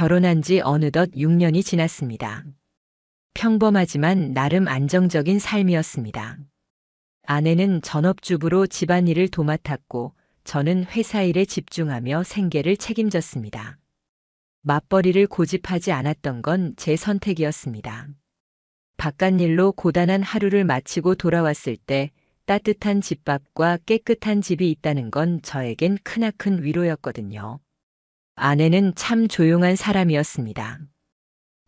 결혼한 지 어느덧 6년이 지났습니다. 평범하지만 나름 안정적인 삶이었습니다. 아내는 전업주부로 집안일을 도맡았고 저는 회사 일에 집중하며 생계를 책임졌습니다. 맞벌이를 고집하지 않았던 건 제 선택이었습니다. 바깥일로 고단한 하루를 마치고 돌아왔을 때 따뜻한 집밥과 깨끗한 집이 있다는 건 저에겐 크나큰 위로였거든요. 아내는 참 조용한 사람이었습니다.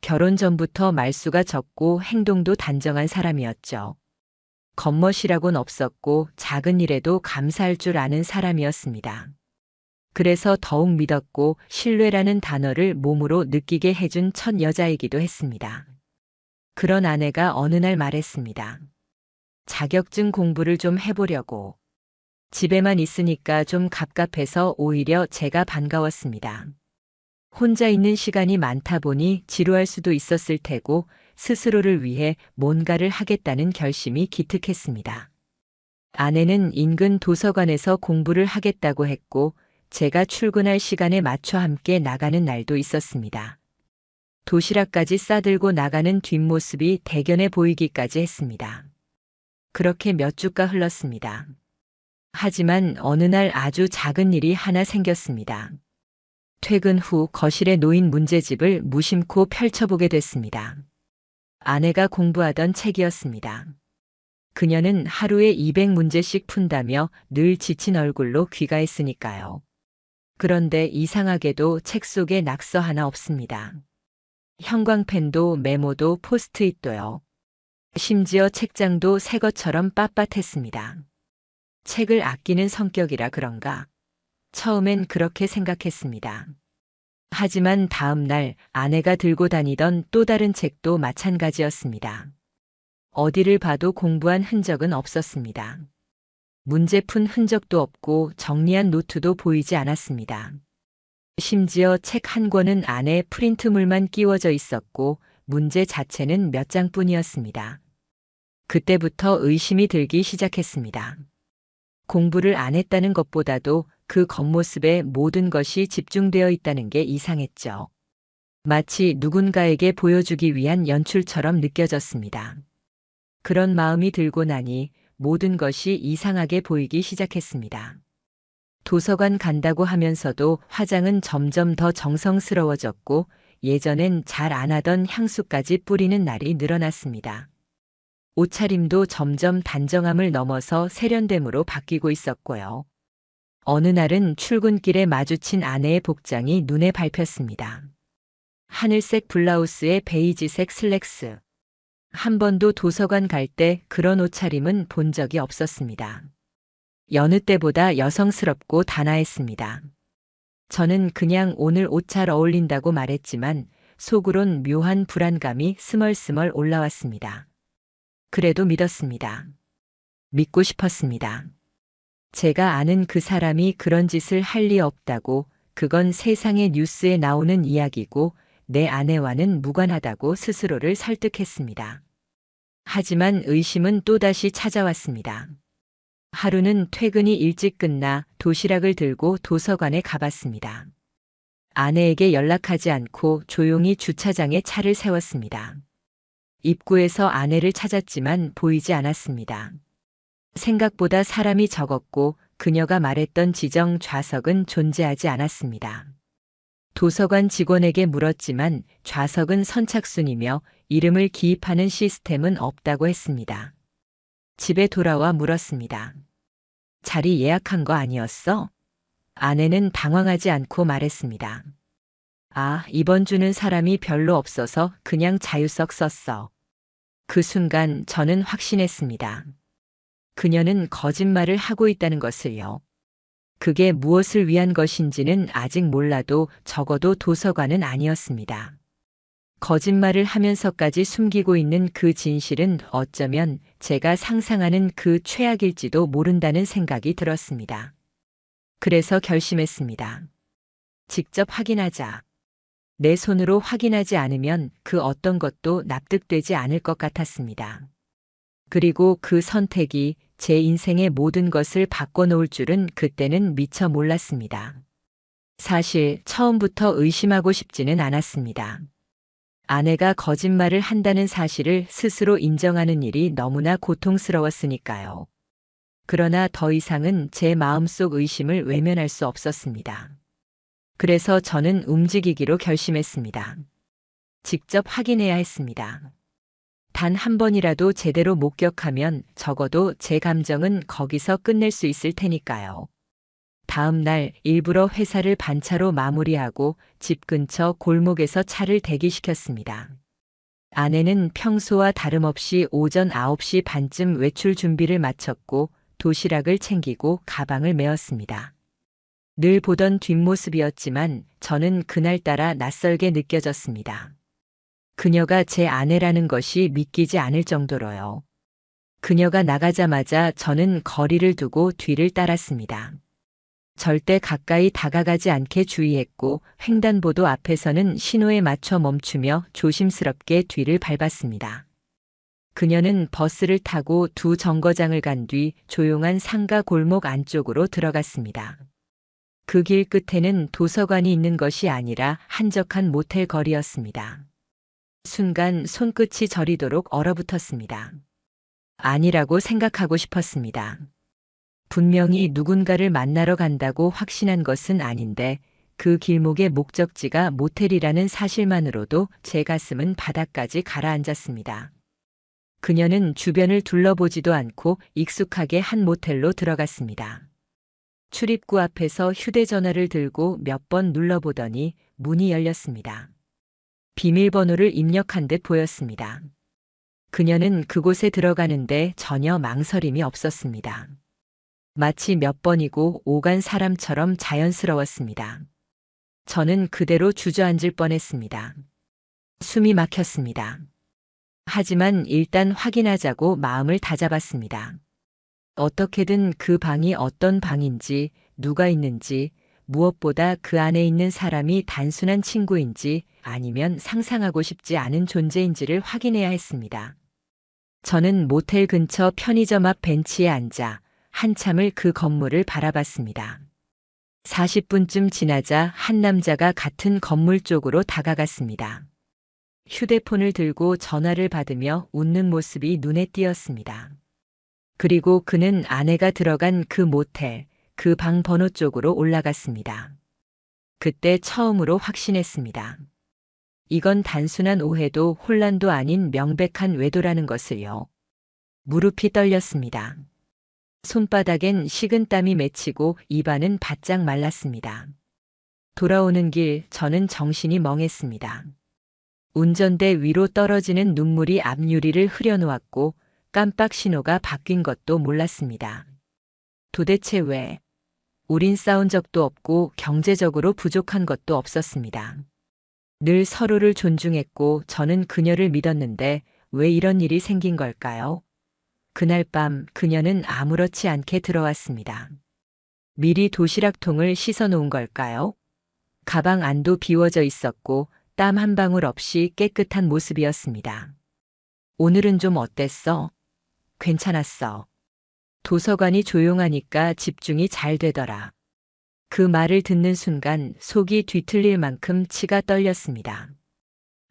결혼 전부터 말수가 적고 행동도 단정한 사람이었죠. 겉멋이라곤 없었고 작은 일에도 감사할 줄 아는 사람이었습니다. 그래서 더욱 믿었고 신뢰라는 단어를 몸으로 느끼게 해준 첫 여자이기도 했습니다. 그런 아내가 어느 날 말했습니다. 자격증 공부를 좀 해보려고. 집에만 있으니까 좀 갑갑해서 오히려 제가 반가웠습니다. 혼자 있는 시간이 많다 보니 지루할 수도 있었을 테고 스스로를 위해 뭔가를 하겠다는 결심이 기특했습니다. 아내는 인근 도서관에서 공부를 하겠다고 했고 제가 출근할 시간에 맞춰 함께 나가는 날도 있었습니다. 도시락까지 싸들고 나가는 뒷모습이 대견해 보이기까지 했습니다. 그렇게 몇 주가 흘렀습니다. 하지만 어느 날 아주 작은 일이 하나 생겼습니다. 퇴근 후 거실에 놓인 문제집을 무심코 펼쳐보게 됐습니다. 아내가 공부하던 책이었습니다. 그녀는 하루에 200문제씩 푼다며 늘 지친 얼굴로 귀가했으니까요. 그런데 이상하게도 책 속에 낙서 하나 없습니다. 형광펜도 메모도 포스트잇도요. 심지어 책장도 새 것처럼 빳빳했습니다. 책을 아끼는 성격이라 그런가? 처음엔 그렇게 생각했습니다. 하지만 다음 날 아내가 들고 다니던 또 다른 책도 마찬가지였습니다. 어디를 봐도 공부한 흔적은 없었습니다. 문제 푼 흔적도 없고 정리한 노트도 보이지 않았습니다. 심지어 책 한 권은 안에 프린트물만 끼워져 있었고 문제 자체는 몇 장뿐이었습니다. 그때부터 의심이 들기 시작했습니다. 공부를 안 했다는 것보다도 그 겉모습에 모든 것이 집중되어 있다는 게 이상했죠. 마치 누군가에게 보여주기 위한 연출처럼 느껴졌습니다. 그런 마음이 들고 나니 모든 것이 이상하게 보이기 시작했습니다. 도서관 간다고 하면서도 화장은 점점 더 정성스러워졌고 예전엔 잘 안 하던 향수까지 뿌리는 날이 늘어났습니다. 옷차림도 점점 단정함을 넘어서 세련됨으로 바뀌고 있었고요. 어느 날은 출근길에 마주친 아내의 복장이 눈에 밟혔습니다. 하늘색 블라우스에 베이지색 슬랙스. 한 번도 도서관 갈 때 그런 옷차림은 본 적이 없었습니다. 여느 때보다 여성스럽고 단아했습니다. 저는 그냥 오늘 옷 잘 어울린다고 말했지만 속으론 묘한 불안감이 스멀스멀 올라왔습니다. 그래도 믿었습니다. 믿고 싶었습니다. 제가 아는 그 사람이 그런 짓을 할 리 없다고, 그건 세상의 뉴스에 나오는 이야기고 내 아내와는 무관하다고 스스로를 설득했습니다. 하지만 의심은 또다시 찾아왔습니다. 하루는 퇴근이 일찍 끝나 도시락을 들고 도서관에 가봤습니다. 아내에게 연락하지 않고 조용히 주차장에 차를 세웠습니다. 입구에서 아내를 찾았지만 보이지 않았습니다. 생각보다 사람이 적었고 그녀가 말했던 지정 좌석은 존재하지 않았습니다. 도서관 직원에게 물었지만 좌석은 선착순이며 이름을 기입하는 시스템은 없다고 했습니다. 집에 돌아와 물었습니다. 자리 예약한 거 아니었어? 아내는 당황하지 않고 말했습니다. 아, 이번 주는 사람이 별로 없어서 그냥 자유석 썼어. 그 순간 저는 확신했습니다. 그녀는 거짓말을 하고 있다는 것을요. 그게 무엇을 위한 것인지는 아직 몰라도 적어도 도서관은 아니었습니다. 거짓말을 하면서까지 숨기고 있는 그 진실은 어쩌면 제가 상상하는 그 최악일지도 모른다는 생각이 들었습니다. 그래서 결심했습니다. 직접 확인하자. 내 손으로 확인하지 않으면 그 어떤 것도 납득되지 않을 것 같았습니다. 그리고 그 선택이 제 인생의 모든 것을 바꿔놓을 줄은 그때는 미처 몰랐습니다. 사실 처음부터 의심하고 싶지는 않았습니다. 아내가 거짓말을 한다는 사실을 스스로 인정하는 일이 너무나 고통스러웠으니까요. 그러나 더 이상은 제 마음속 의심을 외면할 수 없었습니다. 그래서 저는 움직이기로 결심했습니다. 직접 확인해야 했습니다. 단 한 번이라도 제대로 목격하면 적어도 제 감정은 거기서 끝낼 수 있을 테니까요. 다음 날 일부러 회사를 반차로 마무리하고 집 근처 골목에서 차를 대기시켰습니다. 아내는 평소와 다름없이 오전 9시 반쯤 외출 준비를 마쳤고 도시락을 챙기고 가방을 메었습니다. 늘 보던 뒷모습이었지만 저는 그날따라 낯설게 느껴졌습니다. 그녀가 제 아내라는 것이 믿기지 않을 정도로요. 그녀가 나가자마자 저는 거리를 두고 뒤를 따랐습니다. 절대 가까이 다가가지 않게 주의했고 횡단보도 앞에서는 신호에 맞춰 멈추며 조심스럽게 뒤를 밟았습니다. 그녀는 버스를 타고 두 정거장을 간 뒤 조용한 상가 골목 안쪽으로 들어갔습니다. 그 길 끝에는 도서관이 있는 것이 아니라 한적한 모텔 거리였습니다. 순간 손끝이 저리도록 얼어붙었습니다. 아니라고 생각하고 싶었습니다. 분명히 누군가를 만나러 간다고 확신한 것은 아닌데 그 길목의 목적지가 모텔이라는 사실만으로도 제 가슴은 바닥까지 가라앉았습니다. 그녀는 주변을 둘러보지도 않고 익숙하게 한 모텔로 들어갔습니다. 출입구 앞에서 휴대전화를 들고 몇 번 눌러보더니 문이 열렸습니다. 비밀번호를 입력한 듯 보였습니다. 그녀는 그곳에 들어가는데 전혀 망설임이 없었습니다. 마치 몇 번이고 오간 사람처럼 자연스러웠습니다. 저는 그대로 주저앉을 뻔했습니다. 숨이 막혔습니다. 하지만 일단 확인하자고 마음을 다잡았습니다. 어떻게든 그 방이 어떤 방인지, 누가 있는지, 무엇보다 그 안에 있는 사람이 단순한 친구인지 아니면 상상하고 싶지 않은 존재인지를 확인해야 했습니다. 저는 모텔 근처 편의점 앞 벤치에 앉아 한참을 그 건물을 바라봤습니다. 40분쯤 지나자 한 남자가 같은 건물 쪽으로 다가갔습니다. 휴대폰을 들고 전화를 받으며 웃는 모습이 눈에 띄었습니다. 그리고 그는 아내가 들어간 그 모텔, 그 방 번호 쪽으로 올라갔습니다. 그때 처음으로 확신했습니다. 이건 단순한 오해도 혼란도 아닌 명백한 외도라는 것을요. 무릎이 떨렸습니다. 손바닥엔 식은땀이 맺히고 입안은 바짝 말랐습니다. 돌아오는 길 저는 정신이 멍했습니다. 운전대 위로 떨어지는 눈물이 앞유리를 흐려놓았고 깜빡 신호가 바뀐 것도 몰랐습니다. 도대체 왜? 우린 싸운 적도 없고 경제적으로 부족한 것도 없었습니다. 늘 서로를 존중했고 저는 그녀를 믿었는데 왜 이런 일이 생긴 걸까요? 그날 밤 그녀는 아무렇지 않게 들어왔습니다. 미리 도시락통을 씻어놓은 걸까요? 가방 안도 비워져 있었고 땀 한 방울 없이 깨끗한 모습이었습니다. 오늘은 좀 어땠어? 괜찮았어. 도서관이 조용하니까 집중이 잘 되더라. 그 말을 듣는 순간 속이 뒤틀릴 만큼 치가 떨렸습니다.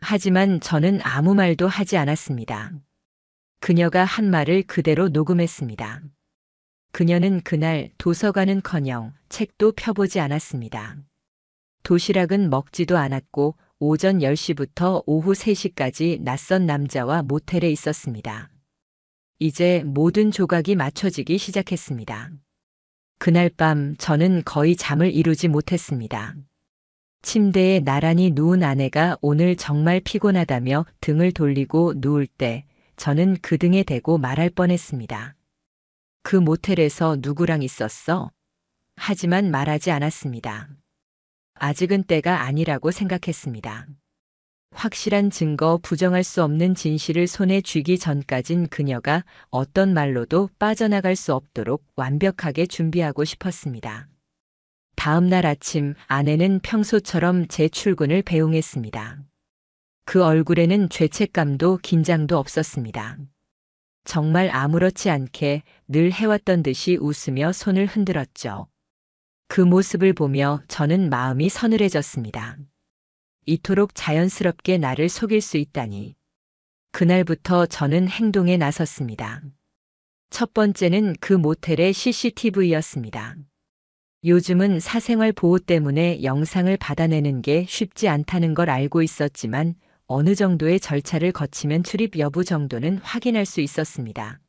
하지만 저는 아무 말도 하지 않았습니다. 그녀가 한 말을 그대로 녹음했습니다. 그녀는 그날 도서관은커녕 책도 펴보지 않았습니다. 도시락은 먹지도 않았고 오전 10시부터 오후 3시까지 낯선 남자와 모텔에 있었습니다. 이제 모든 조각이 맞춰지기 시작했습니다. 그날 밤 저는 거의 잠을 이루지 못했습니다. 침대에 나란히 누운 아내가 오늘 정말 피곤하다며 등을 돌리고 누울 때 저는 그 등에 대고 말할 뻔했습니다. 그 모텔에서 누구랑 있었어? 하지만 말하지 않았습니다. 아직은 때가 아니라고 생각했습니다. 확실한 증거, 부정할 수 없는 진실을 손에 쥐기 전까진 그녀가 어떤 말로도 빠져나갈 수 없도록 완벽하게 준비하고 싶었습니다. 다음 날 아침 아내는 평소처럼 제 출근을 배웅했습니다. 그 얼굴에는 죄책감도 긴장도 없었습니다. 정말 아무렇지 않게 늘 해왔던 듯이 웃으며 손을 흔들었죠. 그 모습을 보며 저는 마음이 서늘해졌습니다. 이토록 자연스럽게 나를 속일 수 있다니. 그날부터 저는 행동에 나섰습니다. 첫 번째는 그 모텔의 CCTV였습니다. 요즘은 사생활 보호 때문에 영상을 받아내는 게 쉽지 않다는 걸 알고 있었지만 어느 정도의 절차를 거치면 출입 여부 정도는 확인할 수 있었습니다.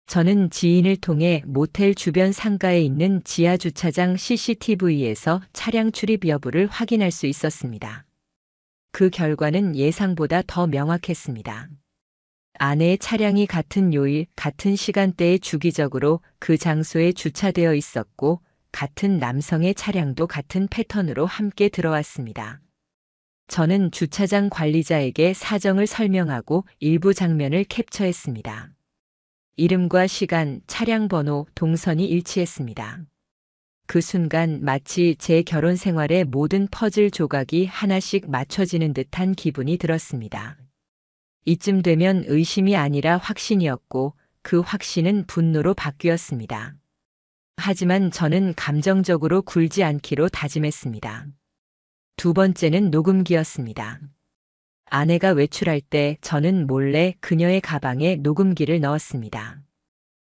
저는 지인을 통해 모텔 주변 상가에 있는 지하 주차장 CCTV에서 차량 출입 여부를 확인할 수 있었습니다. 그 결과는 예상보다 더 명확했습니다. 아내의 차량이 같은 요일, 같은 시간대에 주기적으로 그 장소에 주차되어 있었고, 같은 남성의 차량도 같은 패턴으로 함께 들어왔습니다. 저는 주차장 관리자에게 사정을 설명하고 일부 장면을 캡처했습니다. 이름과 시간, 차량 번호, 동선이 일치했습니다. 그 순간 마치 제 결혼 생활의 모든 퍼즐 조각이 하나씩 맞춰지는 듯한 기분이 들었습니다. 이쯤 되면 의심이 아니라 확신이었고 그 확신은 분노로 바뀌었습니다. 하지만 저는 감정적으로 굴지 않기로 다짐했습니다. 두 번째는 녹음기였습니다. 아내가 외출할 때 저는 몰래 그녀의 가방에 녹음기를 넣었습니다.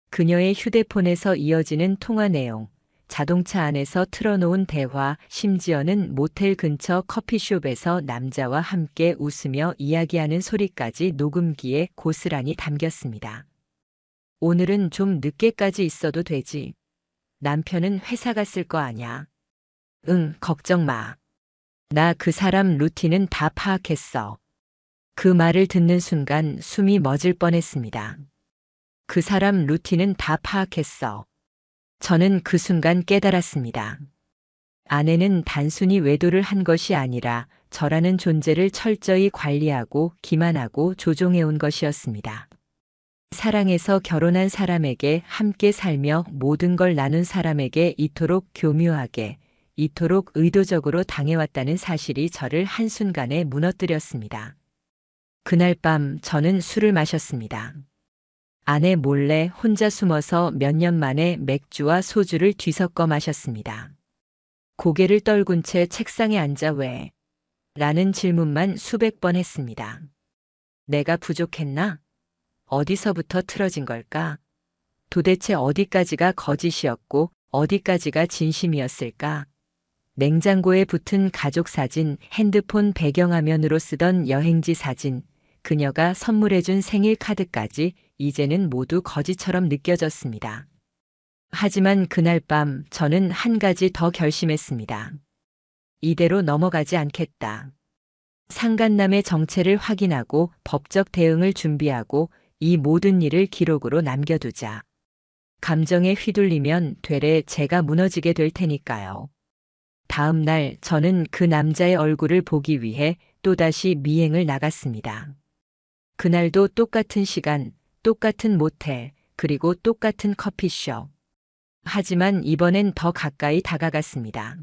그녀의 휴대폰에서 이어지는 통화 내용, 자동차 안에서 틀어놓은 대화, 심지어는 모텔 근처 커피숍에서 남자와 함께 웃으며 이야기하는 소리까지 녹음기에 고스란히 담겼습니다. 오늘은 좀 늦게까지 있어도 되지. 남편은 회사 갔을 거 아냐. 응, 걱정 마. 나 그 사람 루틴은 다 파악했어. 그 말을 듣는 순간 숨이 멎을 뻔했습니다. 그 사람 루틴은 다 파악했어. 저는 그 순간 깨달았습니다. 아내는 단순히 외도를 한 것이 아니라 저라는 존재를 철저히 관리하고 기만하고 조종해온 것이었습니다. 사랑해서 결혼한 사람에게 함께 살며 모든 걸 나눈 사람에게 이토록 교묘하게, 이토록 의도적으로 당해왔다는 사실이 저를 한순간에 무너뜨렸습니다. 그날 밤 저는 술을 마셨습니다. 아내 몰래 혼자 숨어서 몇 년 만에 맥주와 소주를 뒤섞어 마셨습니다. 고개를 떨군 채 책상에 앉아 왜? 라는 질문만 수백 번 했습니다. 내가 부족했나? 어디서부터 틀어진 걸까? 도대체 어디까지가 거짓이었고 어디까지가 진심이었을까? 냉장고에 붙은 가족 사진, 핸드폰 배경화면으로 쓰던 여행지 사진, 그녀가 선물해준 생일 카드까지 이제는 모두 거짓처럼 느껴졌습니다. 하지만 그날 밤 저는 한 가지 더 결심했습니다. 이대로 넘어가지 않겠다. 상간남의 정체를 확인하고 법적 대응을 준비하고 이 모든 일을 기록으로 남겨두자. 감정에 휘둘리면 되레 제가 무너지게 될 테니까요. 다음 날 저는 그 남자의 얼굴을 보기 위해 또다시 미행을 나갔습니다. 그날도 똑같은 시간, 똑같은 모텔, 그리고 똑같은 커피숍. 하지만 이번엔 더 가까이 다가갔습니다.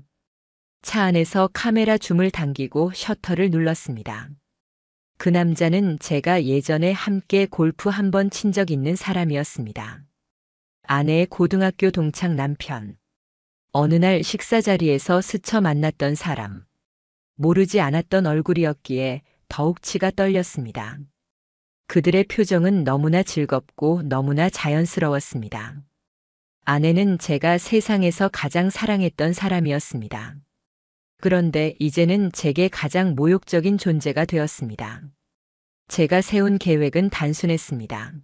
차 안에서 카메라 줌을 당기고 셔터를 눌렀습니다. 그 남자는 제가 예전에 함께 골프 한 번 친 적 있는 사람이었습니다. 아내의 고등학교 동창 남편. 어느 날 식사 자리에서 스쳐 만났던 사람. 모르지 않았던 얼굴이었기에 더욱 치가 떨렸습니다. 그들의 표정은 너무나 즐겁고 너무나 자연스러웠습니다. 아내는 제가 세상에서 가장 사랑했던 사람이었습니다. 그런데 이제는 제게 가장 모욕적인 존재가 되었습니다. 제가 세운 계획은 단순했습니다.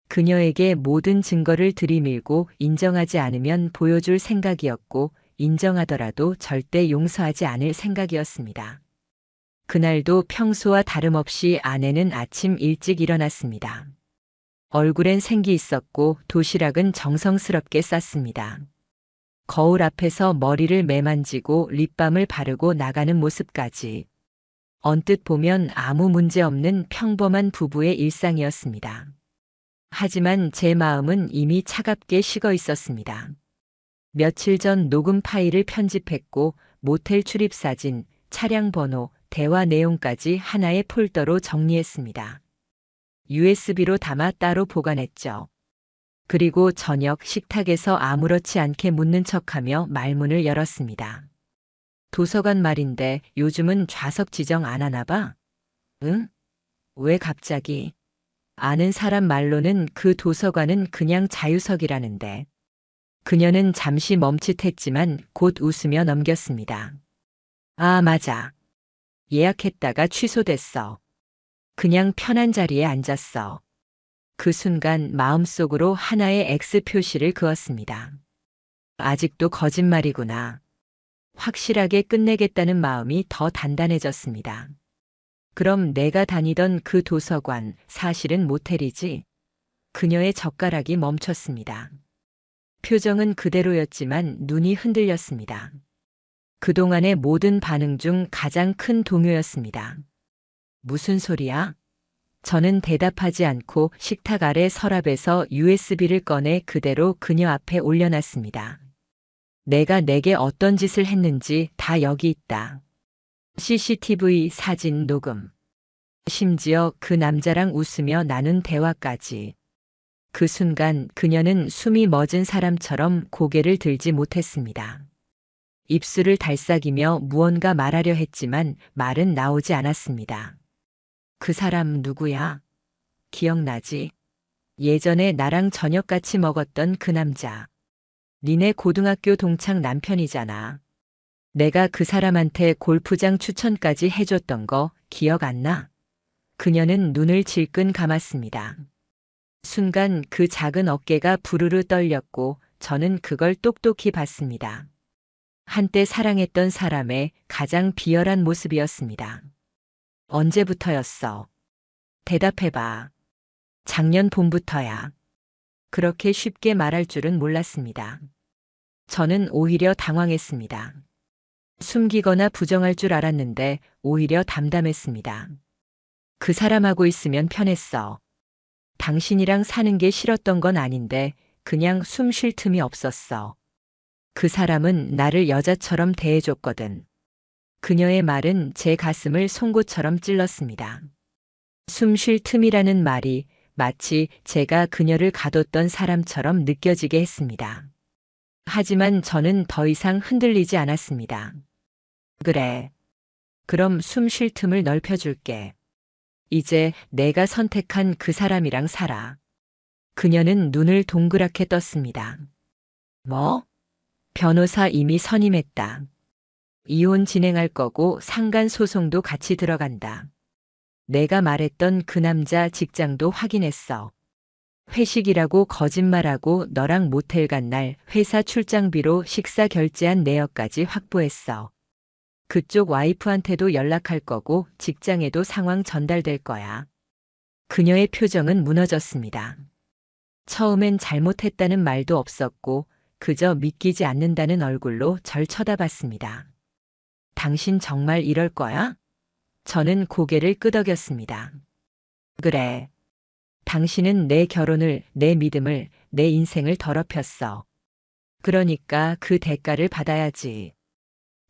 그녀에게 모든 증거를 들이밀고 인정하지 않으면 보여줄 생각이었고 인정하더라도 절대 용서하지 않을 생각이었습니다. 그날도 평소와 다름없이 아내는 아침 일찍 일어났습니다. 얼굴엔 생기 있었고 도시락은 정성스럽게 쌌습니다. 거울 앞에서 머리를 매만지고 립밤을 바르고 나가는 모습까지. 언뜻 보면 아무 문제 없는 평범한 부부의 일상이었습니다. 하지만 제 마음은 이미 차갑게 식어 있었습니다. 며칠 전 녹음 파일을 편집했고 모텔 출입 사진, 차량 번호, 대화 내용까지 하나의 폴더로 정리했습니다. USB로 담아 따로 보관했죠. 그리고 저녁 식탁에서 아무렇지 않게 묻는 척하며 말문을 열었습니다. 도서관 말인데 요즘은 좌석 지정 안 하나 봐? 응? 왜 갑자기? 아는 사람 말로는 그 도서관은 그냥 자유석이라는데. 그녀는 잠시 멈칫했지만 곧 웃으며 넘겼습니다. 아, 맞아. 예약했다가 취소됐어. 그냥 편한 자리에 앉았어. 그 순간 마음속으로 하나의 X 표시를 그었습니다. 아직도 거짓말이구나. 확실하게 끝내겠다는 마음이 더 단단해졌습니다. 그럼 내가 다니던 그 도서관, 사실은 모텔이지? 그녀의 젓가락이 멈췄습니다. 표정은 그대로였지만 눈이 흔들렸습니다. 그동안의 모든 반응 중 가장 큰 동요였습니다. 무슨 소리야? 저는 대답하지 않고 식탁 아래 서랍에서 USB를 꺼내 그대로 그녀 앞에 올려놨습니다. 내가 내게 어떤 짓을 했는지 다 여기 있다. CCTV 사진 녹음. 심지어 그 남자랑 웃으며 나눈 대화까지. 그 순간 그녀는 숨이 멎은 사람처럼 고개를 들지 못했습니다. 입술을 달싹이며 무언가 말하려 했지만 말은 나오지 않았습니다. 그 사람 누구야? 기억나지? 예전에 나랑 저녁 같이 먹었던 그 남자. 니네 고등학교 동창 남편이잖아. 내가 그 사람한테 골프장 추천까지 해줬던 거 기억 안 나? 그녀는 눈을 질끈 감았습니다. 순간 그 작은 어깨가 부르르 떨렸고 저는 그걸 똑똑히 봤습니다. 한때 사랑했던 사람의 가장 비열한 모습이었습니다. 언제부터였어? 대답해봐. 작년 봄부터야. 그렇게 쉽게 말할 줄은 몰랐습니다. 저는 오히려 당황했습니다. 숨기거나 부정할 줄 알았는데 오히려 담담했습니다. 그 사람하고 있으면 편했어. 당신이랑 사는 게 싫었던 건 아닌데 그냥 숨 쉴 틈이 없었어. 그 사람은 나를 여자처럼 대해줬거든. 그녀의 말은 제 가슴을 송곳처럼 찔렀습니다. 숨 쉴 틈이라는 말이 마치 제가 그녀를 가뒀던 사람처럼 느껴지게 했습니다. 하지만 저는 더 이상 흔들리지 않았습니다. 그래. 그럼 숨 쉴 틈을 넓혀줄게. 이제 내가 선택한 그 사람이랑 살아. 그녀는 눈을 동그랗게 떴습니다. 뭐? 변호사 이미 선임했다. 이혼 진행할 거고 상간 소송도 같이 들어간다. 내가 말했던 그 남자 직장도 확인했어. 회식이라고 거짓말하고 너랑 모텔 간 날 회사 출장비로 식사 결제한 내역까지 확보했어. 그쪽 와이프한테도 연락할 거고 직장에도 상황 전달될 거야. 그녀의 표정은 무너졌습니다. 처음엔 잘못했다는 말도 없었고 그저 믿기지 않는다는 얼굴로 절 쳐다봤습니다. 당신 정말 이럴 거야? 저는 고개를 끄덕였습니다. 그래. 당신은 내 결혼을, 내 믿음을, 내 인생을 더럽혔어. 그러니까 그 대가를 받아야지.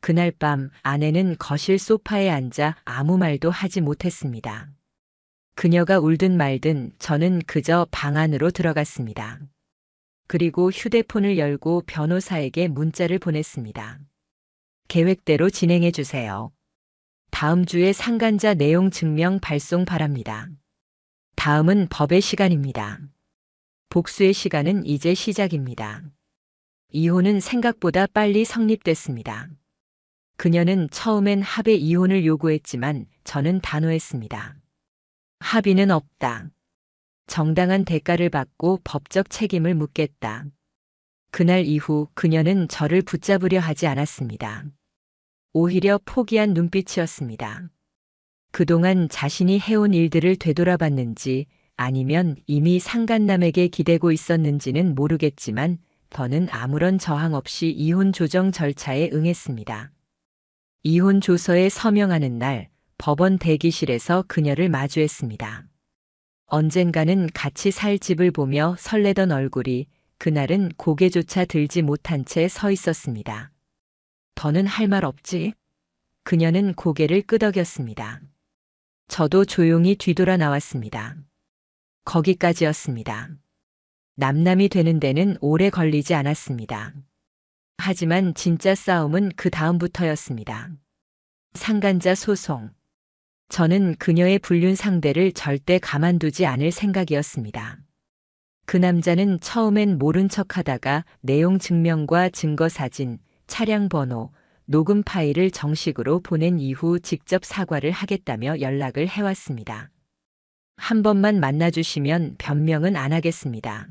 그날 밤 아내는 거실 소파에 앉아 아무 말도 하지 못했습니다. 그녀가 울든 말든 저는 그저 방 안으로 들어갔습니다. 그리고 휴대폰을 열고 변호사에게 문자를 보냈습니다. 계획대로 진행해 주세요. 다음 주에 상간자 내용 증명 발송 바랍니다. 다음은 법의 시간입니다. 복수의 시간은 이제 시작입니다. 이혼은 생각보다 빨리 성립됐습니다. 그녀는 처음엔 합의 이혼을 요구했지만 저는 단호했습니다. 합의는 없다. 정당한 대가를 받고 법적 책임을 묻겠다. 그날 이후 그녀는 저를 붙잡으려 하지 않았습니다. 오히려 포기한 눈빛이었습니다. 그동안 자신이 해온 일들을 되돌아봤는지 아니면 이미 상간남에게 기대고 있었는지는 모르겠지만 저는 아무런 저항 없이 이혼 조정 절차에 응했습니다. 이혼 조서에 서명하는 날 법원 대기실에서 그녀를 마주했습니다. 언젠가는 같이 살 집을 보며 설레던 얼굴이 그날은 고개조차 들지 못한 채 서 있었습니다. 더는 할 말 없지? 그녀는 고개를 끄덕였습니다. 저도 조용히 뒤돌아 나왔습니다. 거기까지였습니다. 남남이 되는 데는 오래 걸리지 않았습니다. 하지만 진짜 싸움은 그 다음부터였습니다. 상간자 소송. 저는 그녀의 불륜 상대를 절대 가만두지 않을 생각이었습니다. 그 남자는 처음엔 모른 척 하다가 내용 증명과 증거 사진, 차량 번호, 녹음 파일을 정식으로 보낸 이후 직접 사과를 하겠다며 연락을 해왔습니다. 한 번만 만나주시면 변명은 안 하겠습니다.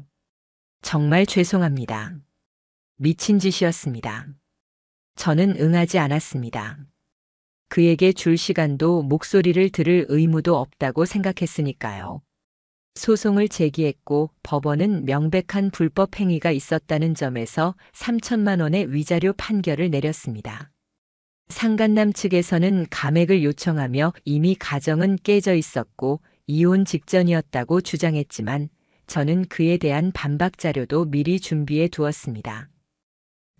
정말 죄송합니다. 미친 짓이었습니다. 저는 응하지 않았습니다. 그에게 줄 시간도 목소리를 들을 의무도 없다고 생각했으니까요. 소송을 제기했고 법원은 명백한 불법 행위가 있었다는 점에서 3천만 원의 위자료 판결을 내렸습니다. 상간남 측에서는 감액을 요청하며 이미 가정은 깨져 있었고 이혼 직전이었다고 주장했지만 저는 그에 대한 반박 자료도 미리 준비해 두었습니다.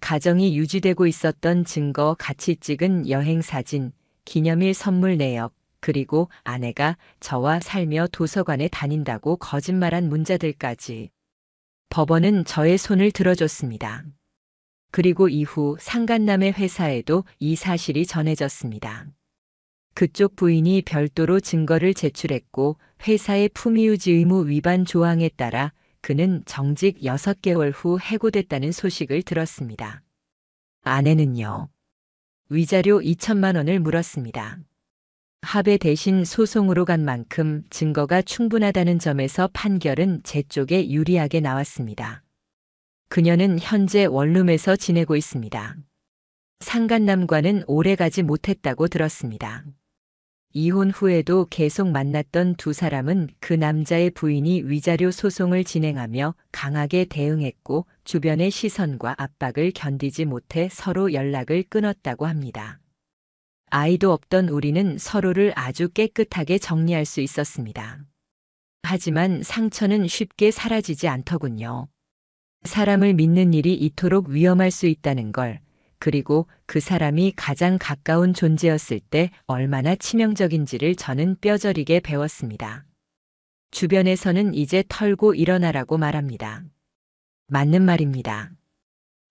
가정이 유지되고 있었던 증거 같이 찍은 여행 사진, 기념일 선물 내역, 그리고 아내가 저와 살며 도서관에 다닌다고 거짓말한 문자들까지. 법원은 저의 손을 들어줬습니다. 그리고 이후 상간남의 회사에도 이 사실이 전해졌습니다. 그쪽 부인이 별도로 증거를 제출했고 회사의 품위유지 의무 위반 조항에 따라 그는 정직 6개월 후 해고됐다는 소식을 들었습니다. 아내는요. 위자료 2천만 원을 물었습니다. 합의 대신 소송으로 간 만큼 증거가 충분하다는 점에서 판결은 제 쪽에 유리하게 나왔습니다. 그녀는 현재 원룸에서 지내고 있습니다. 상간남과는 오래 가지 못했다고 들었습니다. 이혼 후에도 계속 만났던 두 사람은 그 남자의 부인이 위자료 소송을 진행하며 강하게 대응했고 주변의 시선과 압박을 견디지 못해 서로 연락을 끊었다고 합니다. 아이도 없던 우리는 서로를 아주 깨끗하게 정리할 수 있었습니다. 하지만 상처는 쉽게 사라지지 않더군요. 사람을 믿는 일이 이토록 위험할 수 있다는 걸, 그리고 그 사람이 가장 가까운 존재였을 때 얼마나 치명적인지를 저는 뼈저리게 배웠습니다. 주변에서는 이제 털고 일어나라고 말합니다. 맞는 말입니다.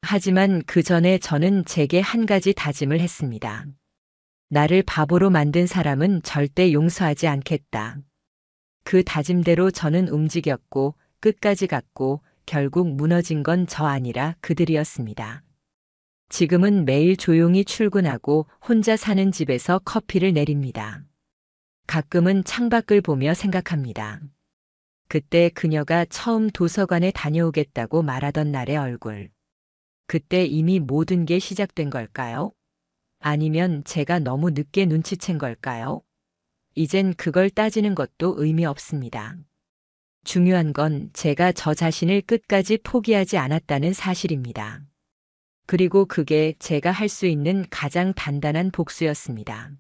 하지만 그 전에 저는 제게 한 가지 다짐을 했습니다. 나를 바보로 만든 사람은 절대 용서하지 않겠다. 그 다짐대로 저는 움직였고 끝까지 갔고 결국 무너진 건 저 아니라 그들이었습니다. 지금은 매일 조용히 출근하고 혼자 사는 집에서 커피를 내립니다. 가끔은 창밖을 보며 생각합니다. 그때 그녀가 처음 도서관에 다녀오겠다고 말하던 날의 얼굴. 그때 이미 모든 게 시작된 걸까요? 아니면 제가 너무 늦게 눈치챈 걸까요? 이젠 그걸 따지는 것도 의미 없습니다. 중요한 건 제가 저 자신을 끝까지 포기하지 않았다는 사실입니다. 그리고 그게 제가 할 수 있는 가장 단단한 복수였습니다.